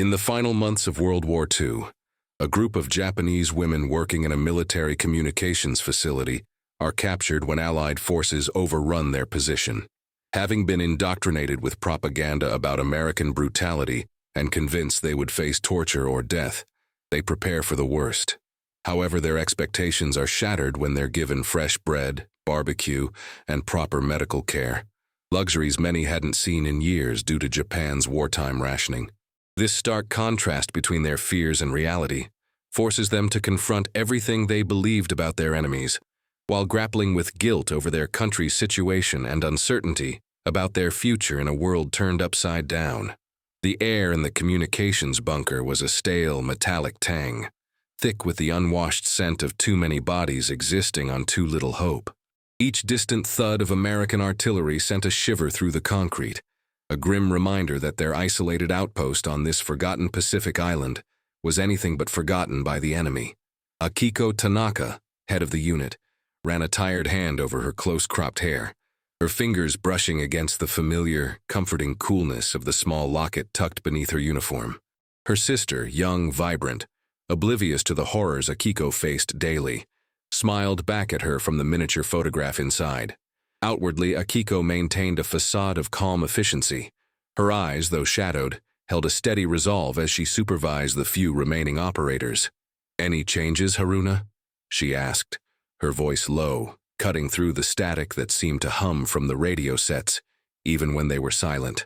In the final months of World War II, a group of Japanese women working in a military communications facility are captured when Allied forces overrun their position. Having been indoctrinated with propaganda about American brutality and convinced they would face torture or death, they prepare for the worst. However, their expectations are shattered when they're given fresh bread, barbecue, and proper medical care, luxuries many hadn't seen in years due to Japan's wartime rationing. This stark contrast between their fears and reality forces them to confront everything they believed about their enemies, while grappling with guilt over their country's situation and uncertainty about their future in a world turned upside down. The air in the communications bunker was a stale, metallic tang, thick with the unwashed scent of too many bodies existing on too little hope. Each distant thud of American artillery sent a shiver through the concrete, a grim reminder that their isolated outpost on this forgotten Pacific island was anything but forgotten by the enemy. Akiko Tanaka, head of the unit, ran a tired hand over her close-cropped hair, her fingers brushing against the familiar, comforting coolness of the small locket tucked beneath her uniform. Her sister, young, vibrant, oblivious to the horrors Akiko faced daily, smiled back at her from the miniature photograph inside. Outwardly, Akiko maintained a facade of calm efficiency. Her eyes, though shadowed, held a steady resolve as she supervised the few remaining operators. "Any changes, Haruna?" she asked, her voice low, cutting through the static that seemed to hum from the radio sets, even when they were silent.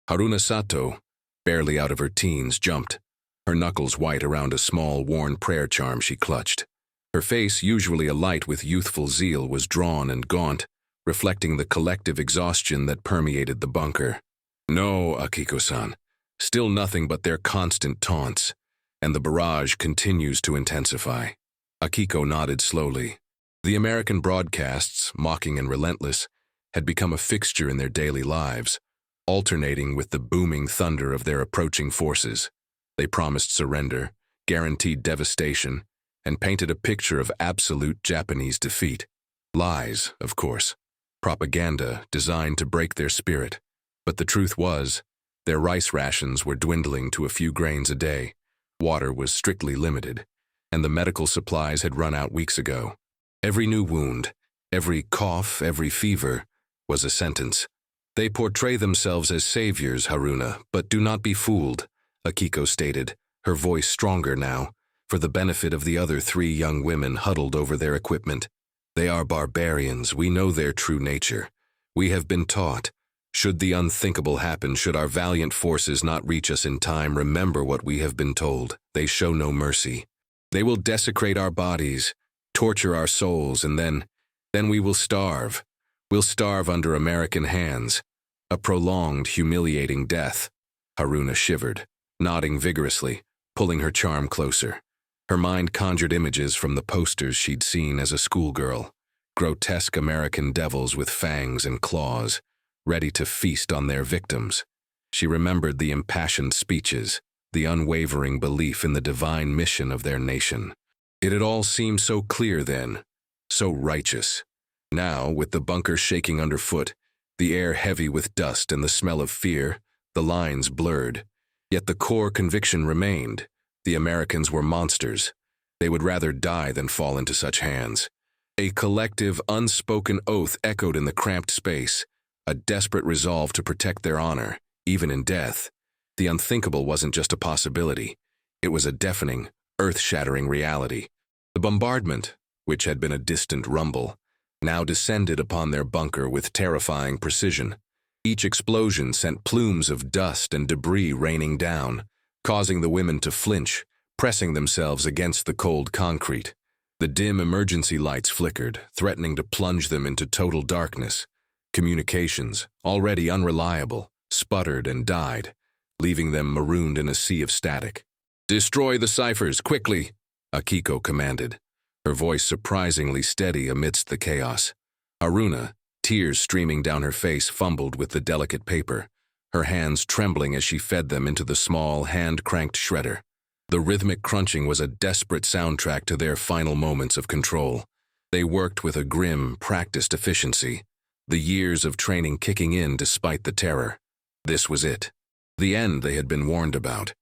Haruna Sato, barely out of her teens, jumped, her knuckles white around a small, worn prayer charm she clutched. Her face, usually alight with youthful zeal, was drawn and gaunt, reflecting the collective exhaustion that permeated the bunker. "No, Akiko-san. Still nothing but their constant taunts, and the barrage continues to intensify." Akiko nodded slowly. The American broadcasts, mocking and relentless, had become a fixture in their daily lives, alternating with the booming thunder of their approaching forces. They promised surrender, guaranteed devastation, and painted a picture of absolute Japanese defeat. Lies, of course. Propaganda designed to break their spirit. But the truth was, their rice rations were dwindling to a few grains a day, water was strictly limited, and the medical supplies had run out weeks ago. Every new wound, every cough, every fever, was a sentence. "They portray themselves as saviors, Haruna, but do not be fooled," Akiko stated, her voice stronger now, for the benefit of the other 3 young women huddled over their equipment. "They are barbarians. We know their true nature. We have been taught. Should the unthinkable happen, should our valiant forces not reach us in time, remember what we have been told. They show no mercy. They will desecrate our bodies, torture our souls, and then we will starve. We'll starve under American hands. A prolonged, humiliating death." Haruna shivered, nodding vigorously, pulling her charm closer. Her mind conjured images from the posters she'd seen as a schoolgirl, grotesque American devils with fangs and claws, ready to feast on their victims. She remembered the impassioned speeches, the unwavering belief in the divine mission of their nation. It had all seemed so clear then, so righteous. Now, with the bunker shaking underfoot, the air heavy with dust and the smell of fear, the lines blurred. Yet the core conviction remained. The Americans were monsters. They would rather die than fall into such hands. A collective, unspoken oath echoed in the cramped space, a desperate resolve to protect their honor, even in death. The unthinkable wasn't just a possibility. It was a deafening, earth-shattering reality. The bombardment, which had been a distant rumble, now descended upon their bunker with terrifying precision. Each explosion sent plumes of dust and debris raining down, causing the women to flinch, pressing themselves against the cold concrete. The dim emergency lights flickered, threatening to plunge them into total darkness. Communications, already unreliable, sputtered and died, leaving them marooned in a sea of static. "Destroy the ciphers, quickly!" Akiko commanded, her voice surprisingly steady amidst the chaos. Haruna, tears streaming down her face, fumbled with the delicate paper, her hands trembling as she fed them into the small, hand-cranked shredder. The rhythmic crunching was a desperate soundtrack to their final moments of control. They worked with a grim, practiced efficiency, the years of training kicking in despite the terror. This was it. The end they had been warned about.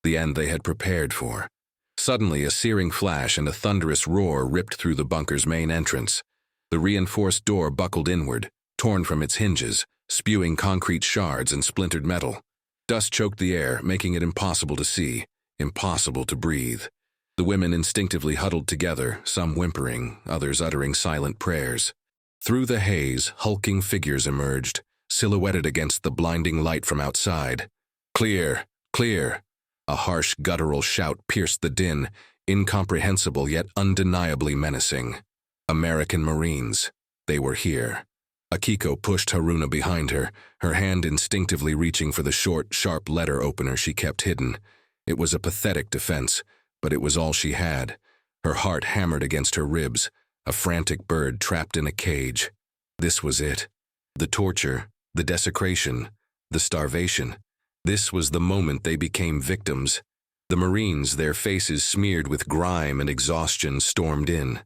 the end they had prepared for. Suddenly, a searing flash and a thunderous roar ripped through the bunker's main entrance. The reinforced door buckled inward, torn from its hinges, spewing concrete shards and splintered metal. Dust choked the air, making it impossible to see, impossible to breathe. The women instinctively huddled together, some whimpering, others uttering silent prayers. Through the haze, hulking figures emerged, silhouetted against the blinding light from outside. "Clear! Clear!" A harsh, guttural shout pierced the din, incomprehensible yet undeniably menacing. American Marines. They were here. Akiko pushed Haruna behind her, her hand instinctively reaching for the short, sharp letter opener she kept hidden. It was a pathetic defense, but it was all she had. Her heart hammered against her ribs, a frantic bird trapped in a cage. This was it. The torture, the desecration, the starvation. This was the moment they became victims. The Marines, their faces smeared with grime and exhaustion, stormed in.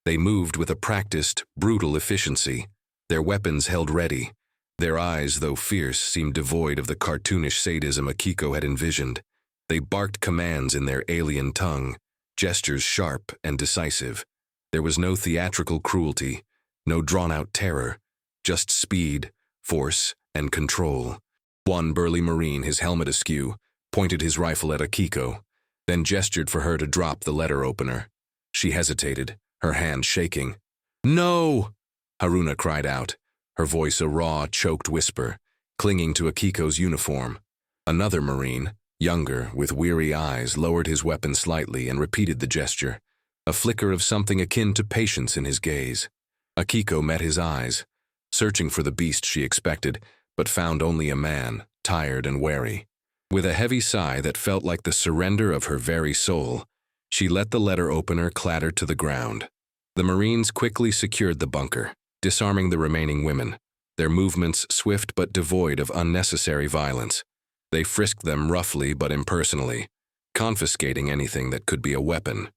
They moved with a practiced, brutal efficiency, their weapons held ready. Their eyes, though fierce, seemed devoid of the cartoonish sadism Akiko had envisioned. They barked commands in their alien tongue, gestures sharp and decisive. There was no theatrical cruelty, no drawn-out terror, just speed, force, and control. One burly Marine, his helmet askew, pointed his rifle at Akiko, then gestured for her to drop the letter opener. She hesitated, her hand shaking. "No!" Haruna cried out, her voice a raw, choked whisper, clinging to Akiko's uniform. Another Marine, younger, with weary eyes, lowered his weapon slightly and repeated the gesture, a flicker of something akin to patience in his gaze. Akiko met his eyes, searching for the beast she expected, but found only a man, tired and wary. With a heavy sigh that felt like the surrender of her very soul, she let the letter opener clatter to the ground. The Marines quickly secured the bunker, disarming the remaining women, their movements swift but devoid of unnecessary violence. They frisked them roughly but impersonally, confiscating anything that could be a weapon.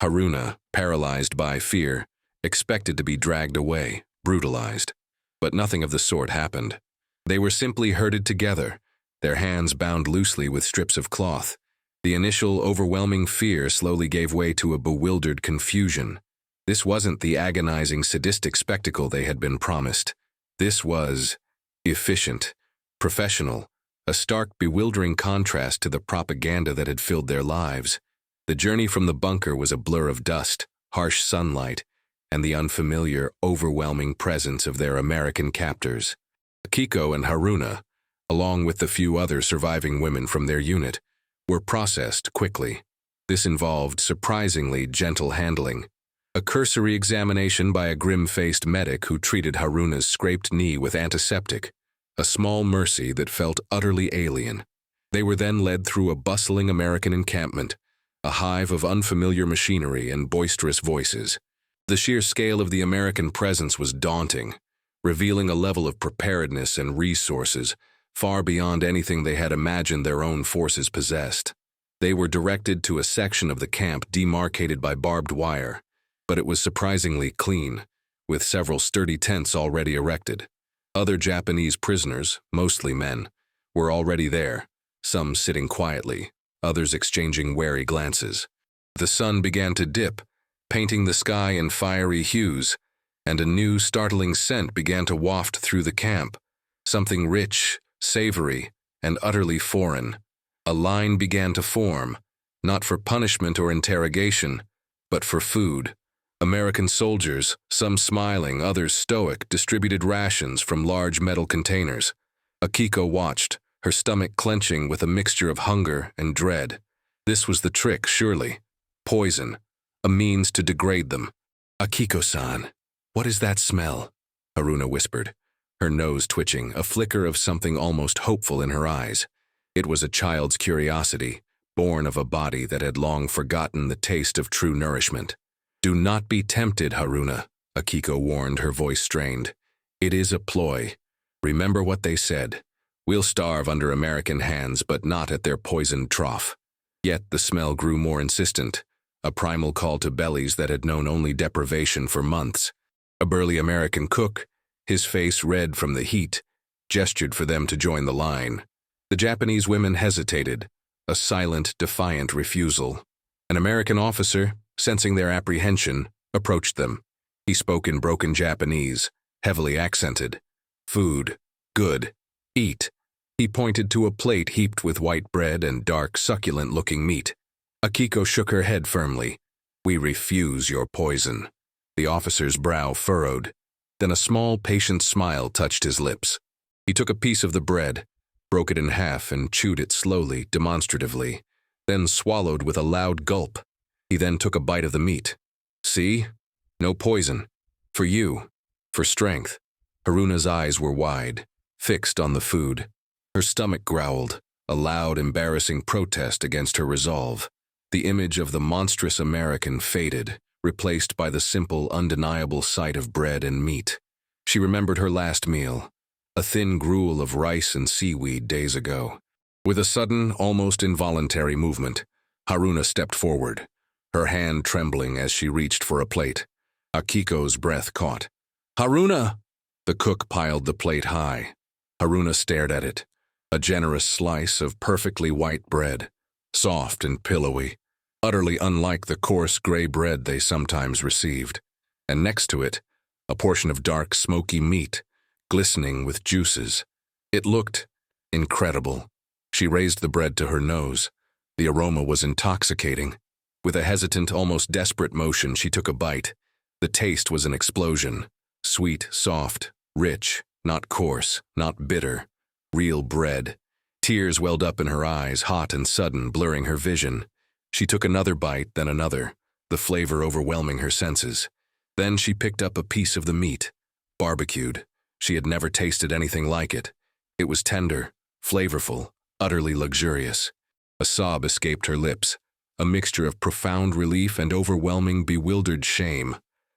Haruna, paralyzed by fear, expected to be dragged away, brutalized. But nothing of the sort happened. They were simply herded together, their hands bound loosely with strips of cloth. The initial overwhelming fear slowly gave way to a bewildered confusion. This wasn't the agonizing, sadistic spectacle they had been promised. This was efficient, professional, a stark, bewildering contrast to the propaganda that had filled their lives. The journey from the bunker was a blur of dust, harsh sunlight, and the unfamiliar, overwhelming presence of their American captors. Akiko and Haruna, along with the few other surviving women from their unit, were processed quickly. This involved surprisingly gentle handling. A cursory examination by a grim-faced medic who treated Haruna's scraped knee with antiseptic, a small mercy that felt utterly alien. They were then led through a bustling American encampment, a hive of unfamiliar machinery and boisterous voices. The sheer scale of the American presence was daunting, revealing a level of preparedness and resources far beyond anything they had imagined their own forces possessed. They were directed to a section of the camp demarcated by barbed wire, but it was surprisingly clean, with several sturdy tents already erected. Other Japanese prisoners, mostly men, were already there, some sitting quietly, others exchanging wary glances. The sun began to dip, painting the sky in fiery hues, and a new, startling scent began to waft through the camp, something rich, savory, and utterly foreign. A line began to form, not for punishment or interrogation, but for food. American soldiers, some smiling, others stoic, distributed rations from large metal containers. Akiko watched, her stomach clenching with a mixture of hunger and dread. This was the trick, surely. Poison, a means to degrade them. "Akiko-san, what is that smell?" Haruna whispered, her nose twitching, a flicker of something almost hopeful in her eyes. It was a child's curiosity, born of a body that had long forgotten the taste of true nourishment. "Do not be tempted, Haruna," Akiko warned, her voice strained. "It is a ploy. Remember what they said. We'll starve under American hands, but not at their poisoned trough." Yet the smell grew more insistent, a primal call to bellies that had known only deprivation for months. A burly American cook, his face red from the heat, gestured for them to join the line. The Japanese women hesitated, a silent, defiant refusal. An American officer, sensing their apprehension, approached them. He spoke in broken Japanese, heavily accented. "Food. Good. Eat." He pointed to a plate heaped with white bread and dark, succulent-looking meat. Akiko shook her head firmly. "We refuse your poison." The officer's brow furrowed. Then a small, patient smile touched his lips. He took a piece of the bread, broke it in half and chewed it slowly, demonstratively, then swallowed with a loud gulp. He then took a bite of the meat. "See? No poison. For you. For strength." Haruna's eyes were wide, fixed on the food. Her stomach growled, a loud, embarrassing protest against her resolve. The image of the monstrous American faded, replaced by the simple, undeniable sight of bread and meat. She remembered her last meal, a thin gruel of rice and seaweed days ago. With a sudden, almost involuntary movement, Haruna stepped forward, her hand trembling as she reached for a plate. Akiko's breath caught. "Haruna!" The cook piled the plate high. Haruna stared at it, a generous slice of perfectly white bread, soft and pillowy, utterly unlike the coarse gray bread they sometimes received. And next to it, a portion of dark, smoky meat, glistening with juices. It looked incredible. She raised the bread to her nose. The aroma was intoxicating. With a hesitant, almost desperate motion, she took a bite. The taste was an explosion. Sweet, soft, rich, not coarse, not bitter. Real bread. Tears welled up in her eyes, hot and sudden, blurring her vision. She took another bite, then another, the flavor overwhelming her senses. Then she picked up a piece of the meat, barbecued. She had never tasted anything like it. It was tender, flavorful, utterly luxurious. A sob escaped her lips, a mixture of profound relief and overwhelming, bewildered shame.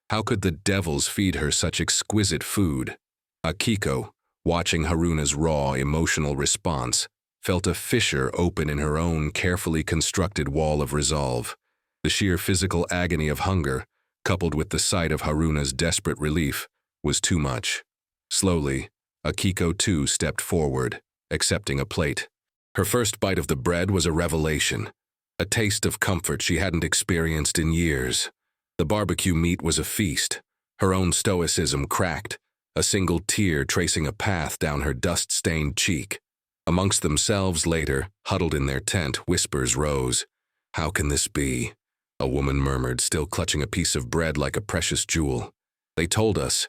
How could the devils feed her such exquisite food? Akiko, watching Haruna's raw, emotional response, felt a fissure open in her own carefully constructed wall of resolve. The sheer physical agony of hunger, coupled with the sight of Haruna's desperate relief, was too much. Slowly, Akiko too stepped forward, accepting a plate. Her first bite of the bread was a revelation, a taste of comfort she hadn't experienced in years. The barbecue meat was a feast, her own stoicism cracked, a single tear tracing a path down her dust-stained cheek. Amongst themselves later, huddled in their tent, whispers rose. "How can this be?" a woman murmured, still clutching a piece of bread like a precious jewel. They told us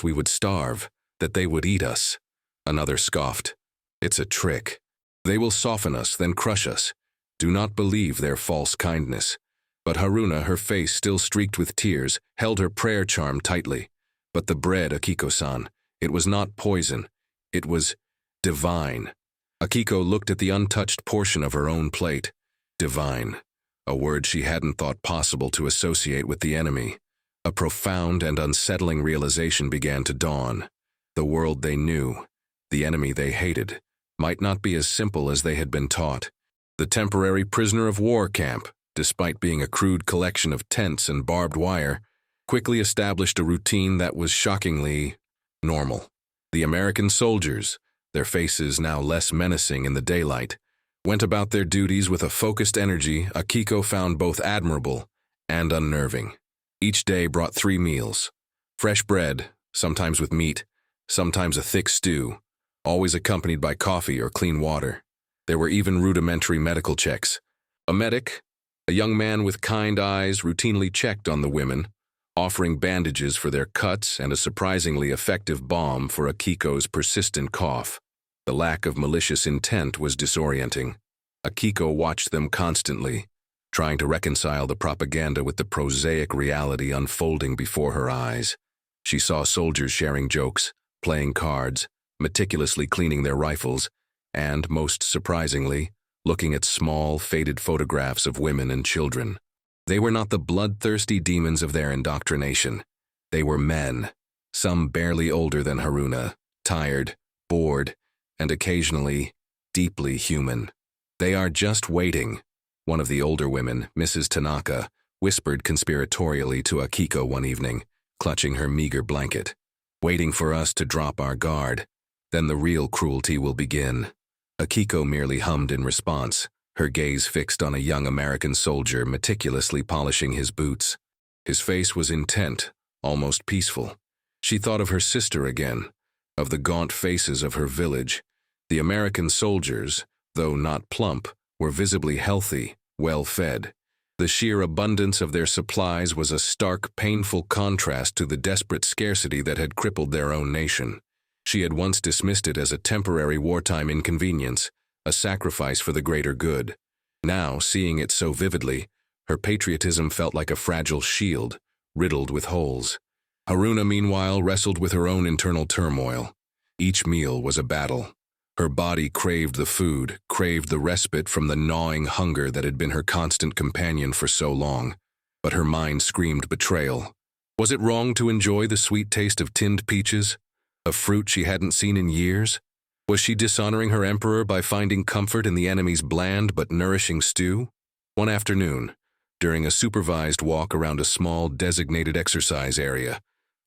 we would starve, that they would eat us." Another scoffed. "It's a trick. They will soften us, then crush us. Do not believe their false kindness." But Haruna, her face still streaked with tears, held her prayer charm tightly. But the bread, Akiko-san, it was not poison. It was divine. Akiko looked at the untouched portion of her own plate. Divine, a word she hadn't thought possible to associate with the enemy. A profound and unsettling realization began to dawn. The world they knew, the enemy they hated, might not be as simple as they had been taught. The temporary prisoner of war camp, despite being a crude collection of tents and barbed wire, quickly established a routine that was shockingly normal. The American soldiers, their faces now less menacing in the daylight, went about their duties with a focused energy Akiko found both admirable and unnerving. Each day brought 3 meals. Fresh bread, sometimes with meat, sometimes a thick stew, always accompanied by coffee or clean water. There were even rudimentary medical checks. A medic, a young man with kind eyes, routinely checked on the women, offering bandages for their cuts and a surprisingly effective balm for Akiko's persistent cough. The lack of malicious intent was disorienting. Akiko watched them constantly, trying to reconcile the propaganda with the prosaic reality unfolding before her eyes. She saw soldiers sharing jokes, playing cards, meticulously cleaning their rifles, and, most surprisingly, looking at small, faded photographs of women and children. They were not the bloodthirsty demons of their indoctrination. They were men, some barely older than Haruna, tired, bored, and occasionally deeply human. "They are just waiting," one of the older women, Mrs. Tanaka, whispered conspiratorially to Akiko one evening, clutching her meager blanket. "Waiting for us to drop our guard. Then the real cruelty will begin." Akiko merely hummed in response, her gaze fixed on a young American soldier meticulously polishing his boots. His face was intent, almost peaceful. She thought of her sister again, of the gaunt faces of her village. The American soldiers, though not plump, were visibly healthy, well-fed. The sheer abundance of their supplies was a stark, painful contrast to the desperate scarcity that had crippled their own nation. She had once dismissed it as a temporary wartime inconvenience, a sacrifice for the greater good. Now, seeing it so vividly, her patriotism felt like a fragile shield, riddled with holes. Haruna, meanwhile, wrestled with her own internal turmoil. Each meal was a battle. Her body craved the food, craved the respite from the gnawing hunger that had been her constant companion for so long. But her mind screamed betrayal. Was it wrong to enjoy the sweet taste of tinned peaches, a fruit she hadn't seen in years? Was she dishonoring her emperor by finding comfort in the enemy's bland but nourishing stew? One afternoon, during a supervised walk around a small designated exercise area,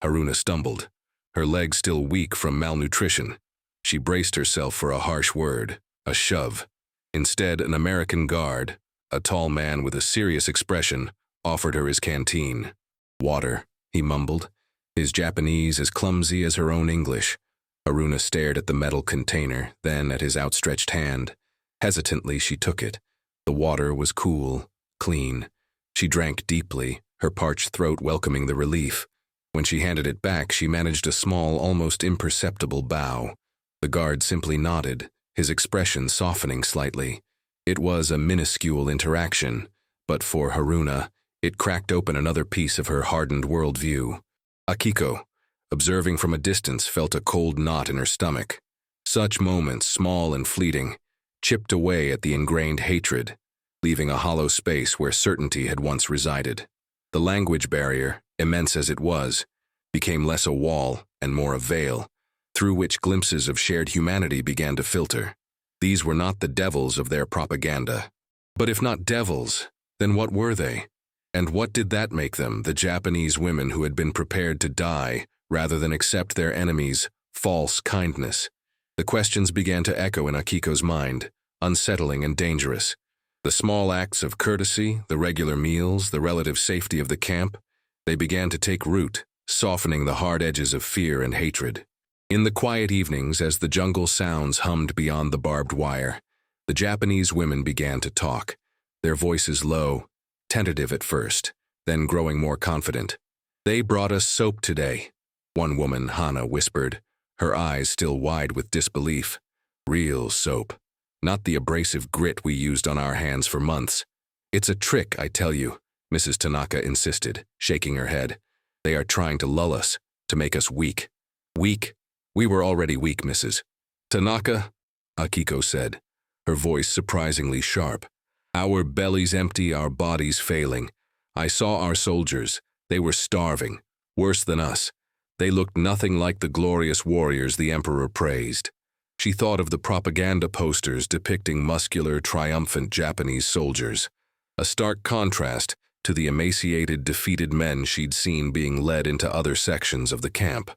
Haruna stumbled, her legs still weak from malnutrition. She braced herself for a harsh word, a shove. Instead, an American guard, a tall man with a serious expression, offered her his canteen. "Water," he mumbled, his Japanese as clumsy as her own English. Haruna stared at the metal container, then at his outstretched hand. Hesitantly, she took it. The water was cool, clean. She drank deeply, her parched throat welcoming the relief. When she handed it back, she managed a small, almost imperceptible bow. The guard simply nodded, his expression softening slightly. It was a minuscule interaction, but for Haruna, it cracked open another piece of her hardened worldview. Akiko, observing from a distance, felt a cold knot in her stomach. Such moments, small and fleeting, chipped away at the ingrained hatred, leaving a hollow space where certainty had once resided. The language barrier, immense as it was, became less a wall and more a veil, through which glimpses of shared humanity began to filter. These were not the devils of their propaganda. But if not devils, then what were they? And what did that make them, the Japanese women who had been prepared to die rather than accept their enemies' false kindness? The questions began to echo in Akiko's mind, unsettling and dangerous. The small acts of courtesy, the regular meals, the relative safety of the camp, they began to take root, softening the hard edges of fear and hatred. In the quiet evenings, as the jungle sounds hummed beyond the barbed wire, the Japanese women began to talk, their voices low, tentative at first, then growing more confident. "They brought us soap today," one woman, Hana, whispered, her eyes still wide with disbelief. "Real soap, not the abrasive grit we used on our hands for months. It's a trick, I tell you," Mrs. Tanaka insisted, shaking her head. "They are trying to lull us, to make us weak." "Weak? We were already weak, Mrs. Tanaka," Akiko said, her voice surprisingly sharp. "Our bellies empty, our bodies failing. I saw our soldiers. They were starving, worse than us. They looked nothing like the glorious warriors the emperor praised." She thought of the propaganda posters depicting muscular, triumphant Japanese soldiers, a stark contrast to the emaciated, defeated men she'd seen being led into other sections of the camp.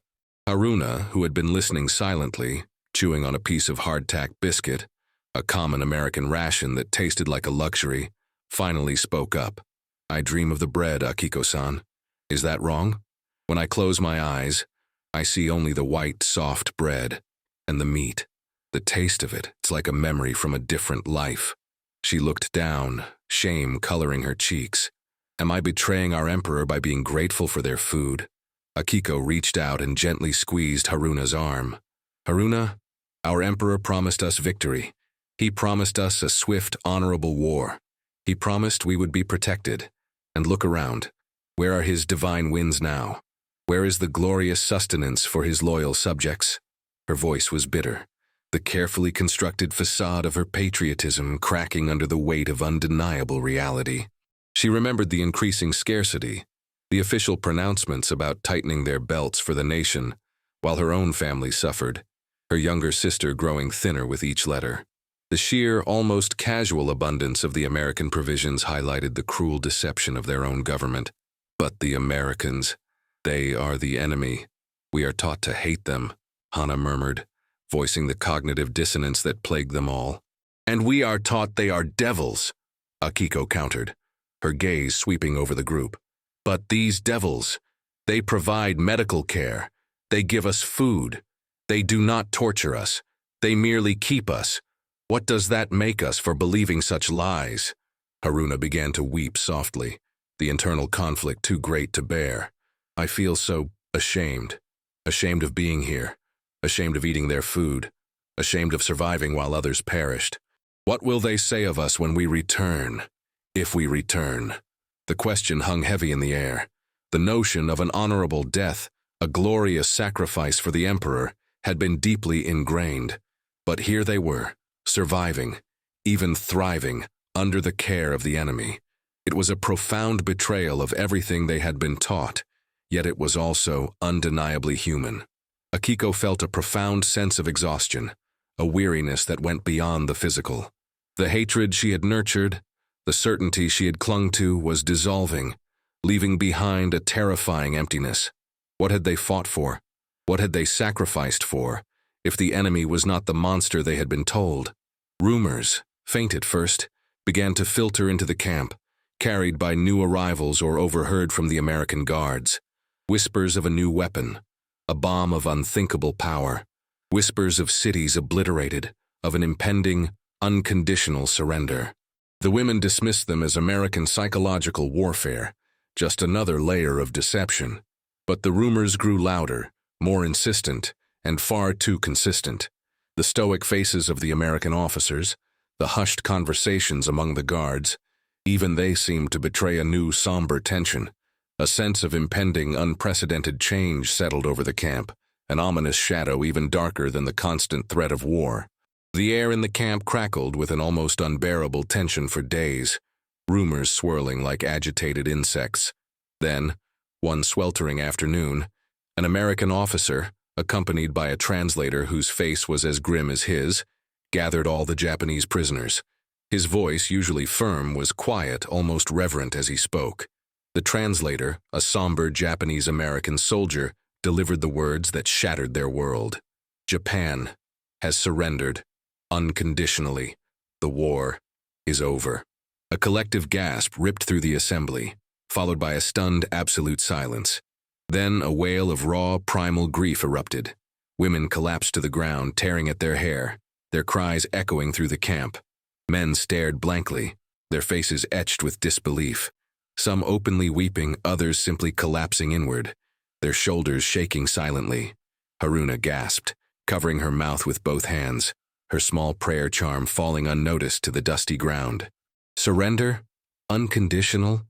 Haruna, who had been listening silently, chewing on a piece of hardtack biscuit, a common American ration that tasted like a luxury, finally spoke up. "I dream of the bread, Akiko-san. Is that wrong? When I close my eyes, I see only the white, soft bread, and the meat. The taste of it, it's like a memory from a different life." She looked down, shame coloring her cheeks. Am I betraying our emperor by being grateful for their food? Akiko reached out and gently squeezed Haruna's arm. "Haruna, our emperor promised us victory. He promised us a swift, honorable war. He promised we would be protected. And look around. Where are his divine winds now? Where is the glorious sustenance for his loyal subjects?" Her voice was bitter, the carefully constructed facade of her patriotism cracking under the weight of undeniable reality. She remembered the increasing scarcity, the official pronouncements about tightening their belts for the nation, while her own family suffered, her younger sister growing thinner with each letter. The sheer, almost casual abundance of the American provisions highlighted the cruel deception of their own government. But the Americans, they are the enemy. We are taught to hate them, Hana murmured, voicing the cognitive dissonance that plagued them all. And we are taught they are devils, Akiko countered, her gaze sweeping over the group. But these devils, they provide medical care. They give us food. They do not torture us. They merely keep us. What does that make us for believing such lies? Haruna began to weep softly, the internal conflict too great to bear. I feel so ashamed. Ashamed of being here. Ashamed of eating their food. Ashamed of surviving while others perished. What will they say of us when we return? If we return? The question hung heavy in the air. The notion of an honorable death, a glorious sacrifice for the emperor, had been deeply ingrained. But here they were, surviving, even thriving, under the care of the enemy. It was a profound betrayal of everything they had been taught, yet it was also undeniably human. Akiko felt a profound sense of exhaustion, a weariness that went beyond the physical. The hatred she had nurtured, the certainty she had clung to, was dissolving, leaving behind a terrifying emptiness. What had they fought for? What had they sacrificed for, if the enemy was not the monster they had been told? Rumors, faint at first, began to filter into the camp, carried by new arrivals or overheard from the American guards. Whispers of a new weapon, a bomb of unthinkable power. Whispers of cities obliterated, of an impending, unconditional surrender. The women dismissed them as American psychological warfare, just another layer of deception. But the rumors grew louder, more insistent, and far too consistent. The stoic faces of the American officers, the hushed conversations among the guards, even they seemed to betray a new somber tension. A sense of impending, unprecedented change settled over the camp, an ominous shadow even darker than the constant threat of war. The air in the camp crackled with an almost unbearable tension for days, rumors swirling like agitated insects. Then, one sweltering afternoon, an American officer, accompanied by a translator whose face was as grim as his, gathered all the Japanese prisoners. His voice, usually firm, was quiet, almost reverent as he spoke. The translator, a somber Japanese-American soldier, delivered the words that shattered their world. Japan has surrendered, unconditionally. The war is over. A collective gasp ripped through the assembly, followed by a stunned absolute silence. Then a wail of raw, primal grief erupted. Women collapsed to the ground, tearing at their hair, their cries echoing through the camp. Men stared blankly, their faces etched with disbelief. Some openly weeping, others simply collapsing inward, their shoulders shaking silently. Haruna gasped, covering her mouth with both hands, her small prayer charm falling unnoticed to the dusty ground. Surrender? Unconditional?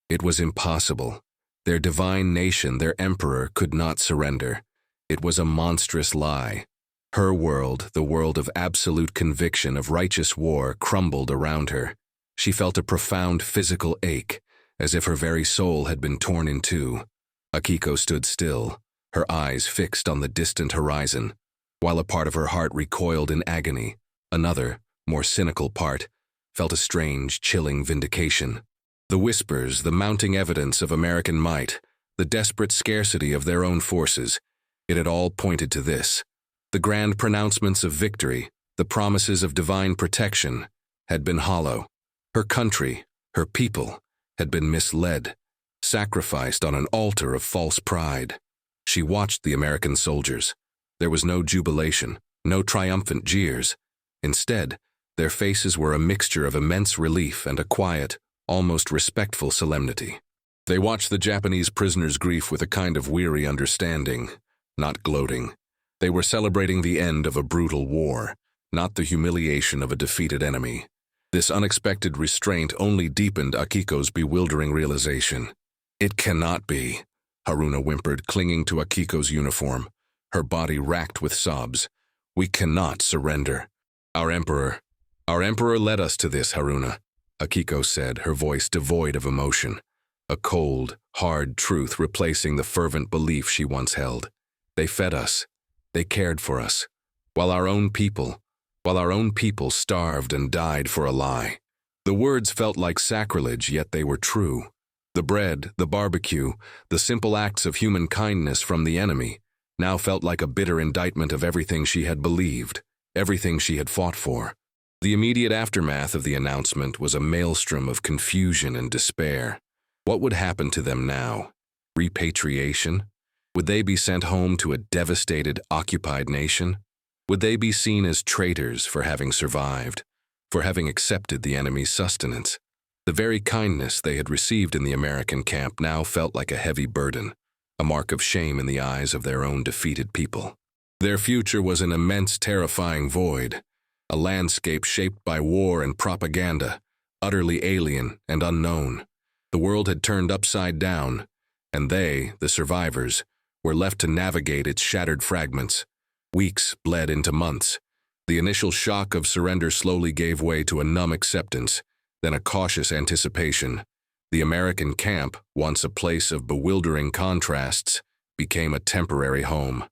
It was impossible. Their divine nation, their emperor, could not surrender. It was a monstrous lie. Her world, the world of absolute conviction of righteous war, crumbled around her. She felt a profound physical ache, as if her very soul had been torn in two. Akiko stood still, her eyes fixed on the distant horizon, while a part of her heart recoiled in agony. Another, more cynical part, felt a strange, chilling vindication. The whispers, the mounting evidence of American might, the desperate scarcity of their own forces, it had all pointed to this. The grand pronouncements of victory, the promises of divine protection, had been hollow. Her country, her people, had been misled, sacrificed on an altar of false pride. She watched the American soldiers. There was no jubilation, no triumphant jeers. Instead, their faces were a mixture of immense relief and a quiet, almost respectful solemnity. They watched the Japanese prisoners' grief with a kind of weary understanding, not gloating. They were celebrating the end of a brutal war, not the humiliation of a defeated enemy. This unexpected restraint only deepened Akiko's bewildering realization. It cannot be, Haruna whimpered, clinging to Akiko's uniform, her body racked with sobs. We cannot surrender. Our emperor led us to this, Haruna, Akiko said, her voice devoid of emotion, a cold, hard truth replacing the fervent belief she once held. They fed us. They cared for us, while our own people starved and died for a lie. The words felt like sacrilege, yet they were true. The bread, the barbecue, the simple acts of human kindness from the enemy now felt like a bitter indictment of everything she had believed, everything she had fought for. The immediate aftermath of the announcement was a maelstrom of confusion and despair. What would happen to them now? Repatriation? Would they be sent home to a devastated, occupied nation? Would they be seen as traitors for having survived, for having accepted the enemy's sustenance? The very kindness they had received in the American camp now felt like a heavy burden, a mark of shame in the eyes of their own defeated people. Their future was an immense, terrifying void, a landscape shaped by war and propaganda, utterly alien and unknown. The world had turned upside down, and they, the survivors, were left to navigate its shattered fragments. Weeks bled into months. The initial shock of surrender slowly gave way to a numb acceptance, then a cautious anticipation. The American camp, once a place of bewildering contrasts, became a temporary home.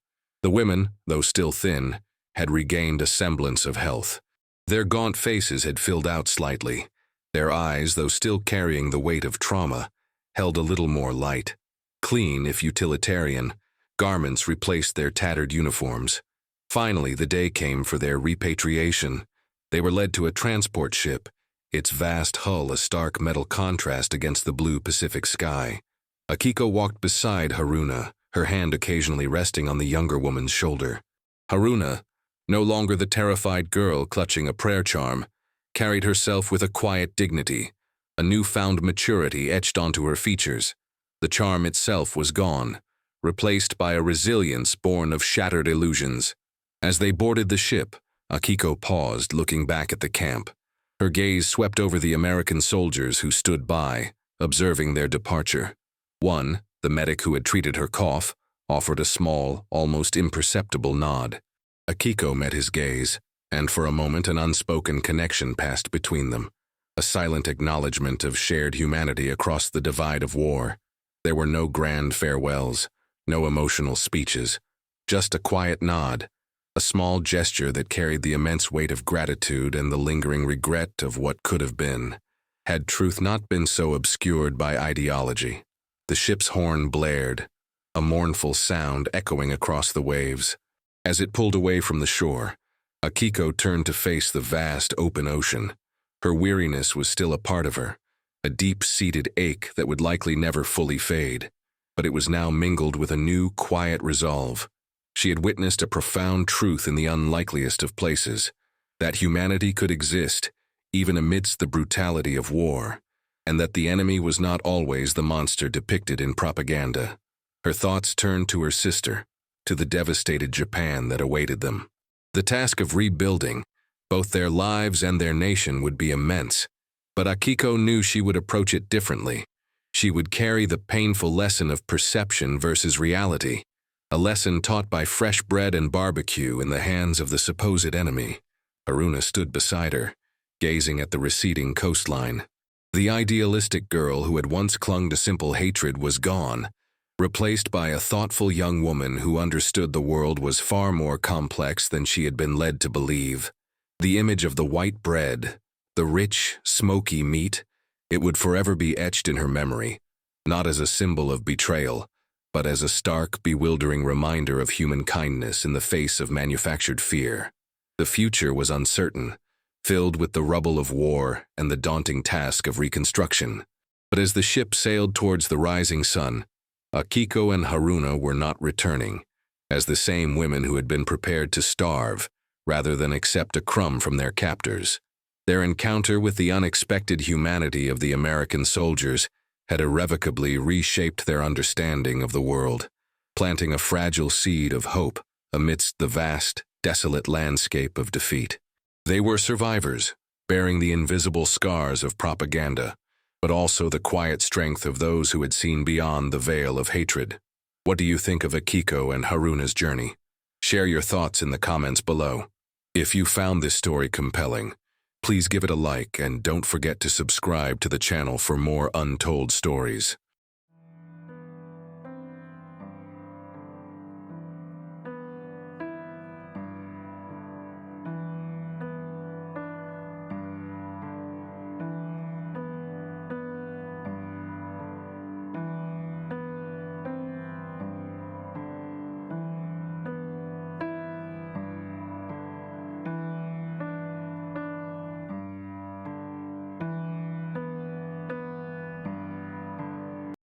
The women, though still thin, had regained a semblance of health. Their gaunt faces had filled out slightly. Their eyes, though still carrying the weight of trauma, held a little more light. Clean, if utilitarian, garments replaced their tattered uniforms. Finally, the day came for their repatriation. They were led to a transport ship, its vast hull a stark metal contrast against the blue Pacific sky. Akiko walked beside Haruna, her hand occasionally resting on the younger woman's shoulder. Haruna, no longer the terrified girl clutching a prayer charm, carried herself with a quiet dignity, a newfound maturity etched onto her features. The charm itself was gone, replaced by a resilience born of shattered illusions. As they boarded the ship, Akiko paused, looking back at the camp. Her gaze swept over the American soldiers who stood by, observing their departure. One, the medic who had treated her cough, offered a small, almost imperceptible nod. Akiko met his gaze, and for a moment an unspoken connection passed between them, a silent acknowledgement of shared humanity across the divide of war. There were no grand farewells, no emotional speeches, just a quiet nod, a small gesture that carried the immense weight of gratitude and the lingering regret of what could have been, had truth not been so obscured by ideology. The ship's horn blared, a mournful sound echoing across the waves. As it pulled away from the shore, Akiko turned to face the vast open ocean. Her weariness was still a part of her, a deep-seated ache that would likely never fully fade, but it was now mingled with a new, quiet resolve. She had witnessed a profound truth in the unlikeliest of places, that humanity could exist, even amidst the brutality of war, and that the enemy was not always the monster depicted in propaganda. Her thoughts turned to her sister, to the devastated Japan that awaited them. The task of rebuilding, both their lives and their nation, would be immense, but Akiko knew she would approach it differently. She would carry the painful lesson of perception versus reality, a lesson taught by fresh bread and barbecue in the hands of the supposed enemy. Haruna stood beside her, gazing at the receding coastline. The idealistic girl who had once clung to simple hatred was gone, replaced by a thoughtful young woman who understood the world was far more complex than she had been led to believe. The image of the white bread, the rich, smoky meat, it would forever be etched in her memory, not as a symbol of betrayal, but as a stark, bewildering reminder of human kindness in the face of manufactured fear. The future was uncertain, filled with the rubble of war and the daunting task of reconstruction. But as the ship sailed towards the rising sun, Akiko and Haruna were not returning, as the same women who had been prepared to starve rather than accept a crumb from their captors. Their encounter with the unexpected humanity of the American soldiers had irrevocably reshaped their understanding of the world, planting a fragile seed of hope amidst the vast, desolate landscape of defeat. They were survivors, bearing the invisible scars of propaganda, but also the quiet strength of those who had seen beyond the veil of hatred. What do you think of Akiko and Haruna's journey? Share your thoughts in the comments below. If you found this story compelling, please give it a like and don't forget to subscribe to the channel for more untold stories.